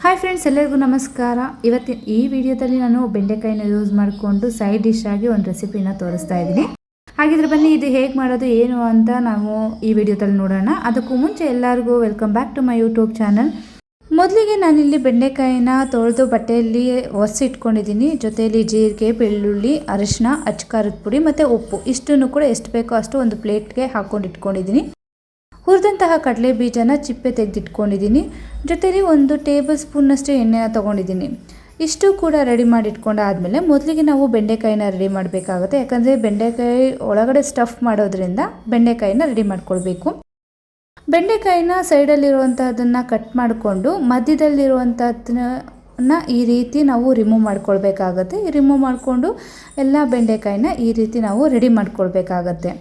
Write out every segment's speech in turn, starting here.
Hi friends, ಎಲ್ಲರಿಗೂ ನಮಸ್ಕಾರ. ಇವತ್ತಿನ ಈ ವಿಡಿಯೋದಲ್ಲಿ ನಾನು ಬೆಂಡೆಕಾಯಿನ ಯೂಸ್ ಮಾಡಿಕೊಂಡು ಸೈಡ್ ಡಿಶ್ ಆಗಿ ಒಂದು ರೆಸಿಪಿನ ತೋರಿಸ್ತಾ ಇದ್ದೀನಿ. ಹಾಗಿದ್ರೆ ಬನ್ನಿ, ಇದು ಹೇಗೆ ಮಾಡೋದು ಏನು ಅಂತ ನಾವು ಈ ವಿಡಿಯೋದಲ್ಲಿ ನೋಡೋಣ. ಅದಕ್ಕೂ ಮುಂಚೆ ಎಲ್ಲರಿಗೂ welcome back to my YouTube channel. ಮೊದಲಿಗೆ ನಾನಿಲ್ಲಿ ಬೆಂಡೆಕಾಯಿನ ತೊಳೆದು ಬಟ್ಟೆಯಲ್ಲಿ ಒರೆಸಿಟ್ಕೊಂಡಿದ್ದೀನಿ. ಜೊತೆಯಲ್ಲಿ ಜೀರಿಗೆ, ಬೆಳ್ಳುಳ್ಳಿ, ಅರಿಶಿನ, ಅಚ್ಚಕಾರದ ಪುಡಿ ಮತ್ತು ಉಪ್ಪು ಇಷ್ಟನ್ನು ಕೂಡ ಎಷ್ಟು ಬೇಕೋ ಅಷ್ಟು ಒಂದು ಪ್ಲೇಟ್ಗೆ ಹಾಕ್ಕೊಂಡು ಇಟ್ಕೊಂಡಿದ್ದೀನಿ. ಹುರಿದಂತಹ ಕಡಲೆ ಬೀಜನ ಚಿಪ್ಪೆ ತೆಗೆದಿಟ್ಕೊಂಡಿದ್ದೀನಿ. ಜೊತೆಲಿ 1 ಟೇಬಲ್ ಸ್ಪೂನ್ನಷ್ಟು ಎಣ್ಣೆನ ತೊಗೊಂಡಿದ್ದೀನಿ. ಇಷ್ಟು ಕೂಡ ರೆಡಿ ಮಾಡಿ ಇಟ್ಕೊಂಡಾದಮೇಲೆ ಮೊದಲಿಗೆ ನಾವು ಬೆಂಡೆಕಾಯಿನ ರೆಡಿ ಮಾಡಬೇಕಾಗುತ್ತೆ. ಯಾಕಂದರೆ ಬೆಂಡೆಕಾಯಿ ಒಳಗಡೆ ಸ್ಟಫ್ ಮಾಡೋದ್ರಿಂದ ಬೆಂಡೆಕಾಯಿನ ರೆಡಿ ಮಾಡ್ಕೊಳ್ಬೇಕು. ಬೆಂಡೆಕಾಯಿನ ಸೈಡಲ್ಲಿರುವಂತಹದನ್ನು ಕಟ್ ಮಾಡಿಕೊಂಡು ಮಧ್ಯದಲ್ಲಿರುವಂಥದ್ದನ್ನ ಈ ರೀತಿ ನಾವು ರಿಮೂವ್ ಮಾಡ್ಕೊಳ್ಬೇಕಾಗತ್ತೆ. ರಿಮೂವ್ ಮಾಡಿಕೊಂಡು ಎಲ್ಲ ಬೆಂಡೆಕಾಯಿನ ಈ ರೀತಿ ನಾವು ರೆಡಿ ಮಾಡ್ಕೊಳ್ಬೇಕಾಗತ್ತೆ.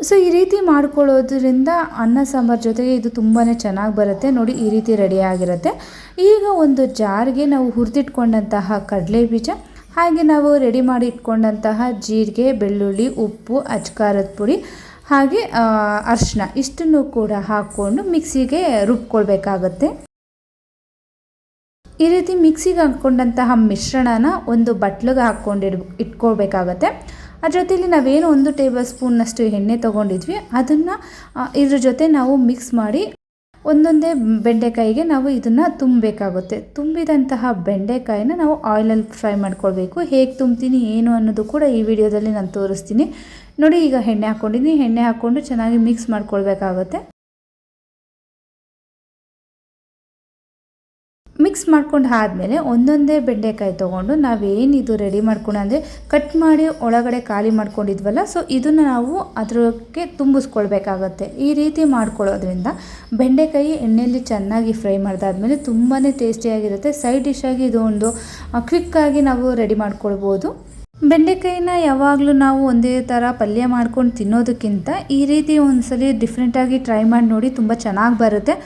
ಸೊ ಈ ರೀತಿ ಮಾಡ್ಕೊಳ್ಳೋದ್ರಿಂದ ಅನ್ನ ಸಾಂಬಾರು ಜೊತೆಗೆ ಇದು ತುಂಬಾ ಚೆನ್ನಾಗಿ ಬರುತ್ತೆ. ನೋಡಿ, ಈ ರೀತಿ ರೆಡಿಯಾಗಿರುತ್ತೆ. ಈಗ ಒಂದು ಜಾರ್ಗೆ ನಾವು ಹುರಿದಿಟ್ಕೊಂಡಂತಹ ಕಡಲೆ ಬೀಜ, ಹಾಗೆ ನಾವು ರೆಡಿ ಮಾಡಿ ಇಟ್ಕೊಂಡಂತಹ ಜೀರಿಗೆ, ಬೆಳ್ಳುಳ್ಳಿ, ಉಪ್ಪು, ಅಚ್ಚಕಾರದ ಪುಡಿ ಹಾಗೆ ಅರಿಶಿನ ಇಷ್ಟನ್ನು ಕೂಡ ಹಾಕ್ಕೊಂಡು ಮಿಕ್ಸಿಗೆ ರುಬ್ಕೊಳ್ಬೇಕಾಗತ್ತೆ. ಈ ರೀತಿ ಮಿಕ್ಸಿಗೆ ಹಾಕ್ಕೊಂಡಂತಹ ಮಿಶ್ರಣನ ಒಂದು ಬಟ್ಲಿಗೆ ಇಟ್ಕೊಳ್ಬೇಕಾಗತ್ತೆ. ಅದ್ರ ಜೊತೆಯಲ್ಲಿ ನಾವೇನು 1 ಟೇಬಲ್ ಸ್ಪೂನ್ನಷ್ಟು ಎಣ್ಣೆ ತೊಗೊಂಡಿದ್ವಿ ಅದನ್ನು ಇದ್ರ ಜೊತೆ ನಾವು ಮಿಕ್ಸ್ ಮಾಡಿ ಒಂದೊಂದೇ ಬೆಂಡೆಕಾಯಿಗೆ ನಾವು ಇದನ್ನು ತುಂಬಬೇಕಾಗುತ್ತೆ. ತುಂಬಿದಂತಹ ಬೆಂಡೆಕಾಯಿನ ನಾವು ಆಯಿಲಲ್ಲಿ ಫ್ರೈ ಮಾಡ್ಕೊಳ್ಬೇಕು. ಹೇಗೆ ತುಂಬ್ತೀನಿ ಏನು ಅನ್ನೋದು ಕೂಡ ಈ ವಿಡಿಯೋದಲ್ಲಿ ನಾನು ತೋರಿಸ್ತೀನಿ. ನೋಡಿ, ಈಗ ಎಣ್ಣೆ ಹಾಕ್ಕೊಂಡಿದ್ದೀನಿ. ಎಣ್ಣೆ ಹಾಕ್ಕೊಂಡು ಚೆನ್ನಾಗಿ ಮಿಕ್ಸ್ ಮಾಡ್ಕೊಳ್ಬೇಕಾಗುತ್ತೆ. ಮಿಕ್ಸ್ ಮಾಡ್ಕೊಂಡು ಆದಮೇಲೆ ಒಂದೊಂದೇ ಬೆಂಡೆಕಾಯಿ ತೊಗೊಂಡು ನಾವೇನಿದು ರೆಡಿ ಮಾಡ್ಕೊಂಡು ಅಂದರೆ ಕಟ್ ಮಾಡಿ ಒಳಗಡೆ ಖಾಲಿ ಮಾಡ್ಕೊಂಡಿದ್ವಲ್ಲ, ಸೊ ಇದನ್ನು ನಾವು ಅದಕ್ಕೆ ತುಂಬಿಸ್ಕೊಳ್ಬೇಕಾಗತ್ತೆ. ಈ ರೀತಿ ಮಾಡ್ಕೊಳ್ಳೋದ್ರಿಂದ ಬೆಂಡೆಕಾಯಿ ಎಣ್ಣೆಯಲ್ಲಿ ಚೆನ್ನಾಗಿ ಫ್ರೈ ಮಾಡಿದಾದ್ಮೇಲೆ ತುಂಬಾ ಟೇಸ್ಟಿಯಾಗಿರುತ್ತೆ. ಸೈಡ್ ಡಿಶ್ಶಾಗಿ ಇದು ಒಂದು ಕ್ವಿಕ್ಕಾಗಿ ನಾವು ರೆಡಿ ಮಾಡ್ಕೊಳ್ಬೋದು. ಬೆಂಡೆಕಾಯಿನ ಯಾವಾಗಲೂ ನಾವು ಒಂದೇ ಥರ ಪಲ್ಯ ಮಾಡ್ಕೊಂಡು ತಿನ್ನೋದಕ್ಕಿಂತ ಈ ರೀತಿ ಒಂದ್ಸಲಿ ಡಿಫ್ರೆಂಟಾಗಿ ಟ್ರೈ ಮಾಡಿ ನೋಡಿ, ತುಂಬ ಚೆನ್ನಾಗಿ ಬರುತ್ತೆ.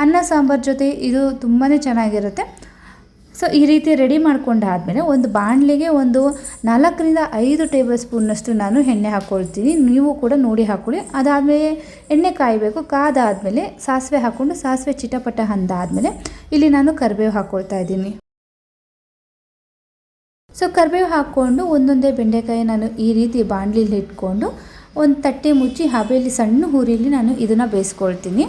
ಅನ್ನ ಸಾಂಬಾರು ಜೊತೆ ಇದು ತುಂಬಾ ಚೆನ್ನಾಗಿರುತ್ತೆ. ಸೊ ಈ ರೀತಿ ರೆಡಿ ಮಾಡ್ಕೊಂಡಾದಮೇಲೆ ಒಂದು ಬಾಣಲೆಗೆ ಒಂದು 4 ರಿಂದ 5 ಟೇಬಲ್ ಸ್ಪೂನ್ನಷ್ಟು ನಾನು ಎಣ್ಣೆ ಹಾಕ್ಕೊಳ್ತೀನಿ. ನೀವು ಕೂಡ ನೋಡಿ ಹಾಕ್ಕೊಳ್ಳಿ. ಅದಾದಮೇಲೆ ಎಣ್ಣೆ ಕಾಯಬೇಕು. ಕಾದಾದಮೇಲೆ ಸಾಸಿವೆ ಹಾಕ್ಕೊಂಡು ಸಾಸಿವೆ ಚಿಟಪಟ ಅಂದಾದಮೇಲೆ ಇಲ್ಲಿ ನಾನು ಕರಿಬೇವು ಹಾಕ್ಕೊಳ್ತಾ ಇದ್ದೀನಿ. ಸೊ ಕರಿಬೇವು ಹಾಕ್ಕೊಂಡು ಒಂದೊಂದೇ ಬೆಂಡೆಕಾಯಿ ನಾನು ಈ ರೀತಿ ಬಾಣಲಿಲಿ ಇಟ್ಕೊಂಡು ಒಂದು ತಟ್ಟೆ ಮುಚ್ಚಿ ಹಬೆಯಲ್ಲಿ ಸಣ್ಣ ಹುರಿಲಿ ನಾನು ಇದನ್ನು ಬೇಯಿಸ್ಕೊಳ್ತೀನಿ.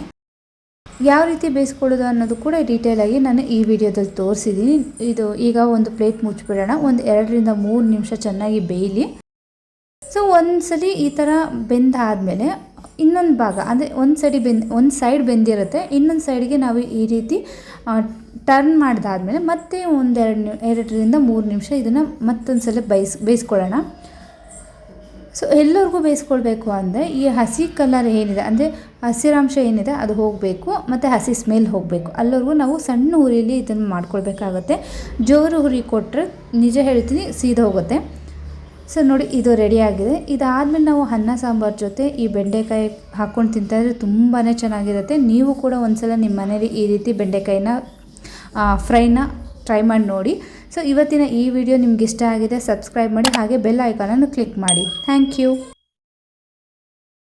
ಯಾವ ರೀತಿ ಬೇಯಿಸ್ಕೊಳ್ಳೋದು ಅನ್ನೋದು ಕೂಡ ಡೀಟೇಲಾಗಿ ನಾನು ಈ ವಿಡಿಯೋದಲ್ಲಿ ತೋರಿಸಿದ್ದೀನಿ. ಇದು ಈಗ ಒಂದು ಪ್ಲೇಟ್ ಮುಚ್ಚಿಬಿಡೋಣ. ಒಂದು 2 ರಿಂದ 3 ನಿಮಿಷ ಚೆನ್ನಾಗಿ ಬೇಯಲಿ. ಸೊ ಒಂದ್ಸಲಿ ಈ ಥರ ಬೆಂದಾದಮೇಲೆ ಇನ್ನೊಂದು ಭಾಗ ಅಂದರೆ ಒಂದು ಸೈಡ್ ಬೆಂದಿರುತ್ತೆ, ಇನ್ನೊಂದು ಸೈಡ್ಗೆ ನಾವು ಈ ರೀತಿ ಟರ್ನ್ ಮಾಡಿದಾದ್ಮೇಲೆ ಮತ್ತೆ ಒಂದು 2 ರಿಂದ 3 ನಿಮಿಷ ಇದನ್ನು ಮತ್ತೊಂದು ಸಲ ಬೇಯಿಸ್ಕೊಳ್ಳೋಣ. ಸೊ ಎಲ್ಲರಿಗೂ ಬೇಯಿಸ್ಕೊಳ್ಬೇಕು ಅಂದರೆ ಈ ಹಸಿ ಕಲರ್ ಏನಿದೆ ಅಂದರೆ ಹಸಿರಾಂಶ ಏನಿದೆ ಅದು ಹೋಗಬೇಕು ಮತ್ತು ಹಸಿ ಸ್ಮೆಲ್ ಹೋಗಬೇಕು. ಅಲ್ಲಿವರೆಗೂ ನಾವು ಸಣ್ಣ ಹುರಿಲಿ ಇದನ್ನು ಮಾಡ್ಕೊಳ್ಬೇಕಾಗತ್ತೆ. ಜೋರು ಹುರಿ ಕೊಟ್ಟರೆ ನಿಜ ಹೇಳ್ತೀನಿ ಸೀದ ಹೋಗುತ್ತೆ. ಸೊ ನೋಡಿ, ಇದು ರೆಡಿಯಾಗಿದೆ. ಇದಾದಮೇಲೆ ನಾವು ಅನ್ನ ಸಾಂಬಾರು ಜೊತೆ ಈ ಬೆಂಡೆಕಾಯಿ ಹಾಕ್ಕೊಂಡು ತಿಂತಾಯಿದ್ರೆ ತುಂಬಾ ಚೆನ್ನಾಗಿರುತ್ತೆ. ನೀವು ಕೂಡ ಒಂದ್ಸಲ ನಿಮ್ಮ ಮನೇಲಿ ಈ ರೀತಿ ಬೆಂಡೆಕಾಯಿನ ಫ್ರೈನ ಟ್ರೈ ಮಾಡಿ ನೋಡಿ. ಸೊ ಇವತ್ತಿನ ಈ ವಿಡಿಯೋ ನಿಮ್ಗೆ ಇಷ್ಟ ಆಗಿದೆ, ಸಬ್ಸ್ಕ್ರೈಬ್ ಮಾಡಿ, ಹಾಗೆ ಬೆಲ್ ಐಕಾನನ್ನು ಕ್ಲಿಕ್ ಮಾಡಿ. Thank you.